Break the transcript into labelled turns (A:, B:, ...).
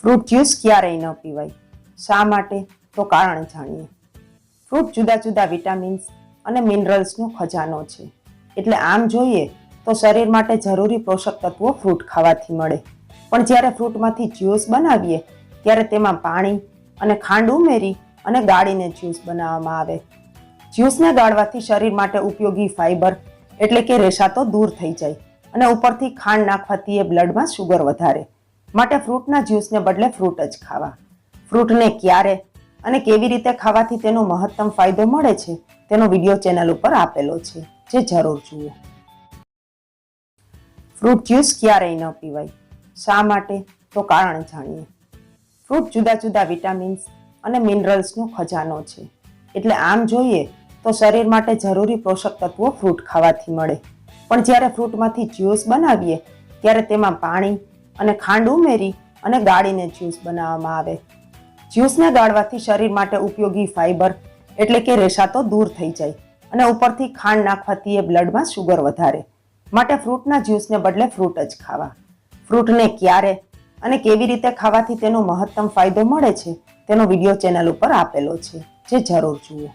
A: Fruit juice ક્યારેય ન પીવાય. શા માટે? તો કારણ જાણીએ. ફ્રૂટ જુદા જુદા વિટામિન્સ અને મિનરલ્સનો ખજાનો છે. એટલે આમ જોઈએ તો શરીર માટે જરૂરી પોષક તત્વો ફ્રૂટ ખાવાથી મળે. પણ જ્યારે ફ્રૂટમાંથી જ્યુસ બનાવીએ ત્યારે તેમાં પાણી અને ખાંડ ઉમેરી અને ગાળીને જ્યુસ બનાવવામાં આવે. જ્યુસને ગાળવાથી શરીર માટે ઉપયોગી ફાઇબર એટલે કે રેશા તો દૂર થઈ જાય અને ઉપરથી ખાંડ નાખવાથી એ બ્લડમાં શુગર વધારે. માટે ફ્રૂટના જ્યુસને બદલે ફ્રૂટ જ ખાવા. ફ્રૂટને ક્યારે અને કેવી રીતે ખાવાથી તેનો મહત્તમ ફાયદો મળે છે તેનો વિડીયો ચેનલ ઉપર આપેલો છે, જે જરૂર જુઓ. ફ્રૂટ જ્યુસ ક્યારેય ન પીવાય. શા માટે? તો કારણ જાણીએ. ફ્રૂટ જુદા જુદા વિટામિન્સ અને મિનરલ્સનો ખજાનો છે. એટલે આમ જોઈએ તો શરીર માટે જરૂરી પોષક તત્વો ફ્રૂટ ખાવાથી મળે. પણ જ્યારે ફ્રૂટમાંથી જ્યુસ બનાવીએ ત્યારે તેમાં પાણી અને ખાંડ ઉમેરી અને ગાળીને જ્યુસ બનાવવામાં આવે. જ્યુસને ગાળવાથી શરીર માટે ઉપયોગી ફાઇબર એટલે કે રેશા તો દૂર થઈ જાય અને ઉપરથી ખાંડ નાખવાથી એ બ્લડમાં શુગર વધારે. માટે ફ્રૂટના જ્યુસને બદલે ફ્રૂટ જ ખાવા. ફ્રૂટને ક્યારે અને કેવી રીતે ખાવાથી તેનો મહત્તમ ફાયદો મળે છે તેનો વિડીયો ચેનલ ઉપર આપેલો છે, જે જરૂર જુઓ.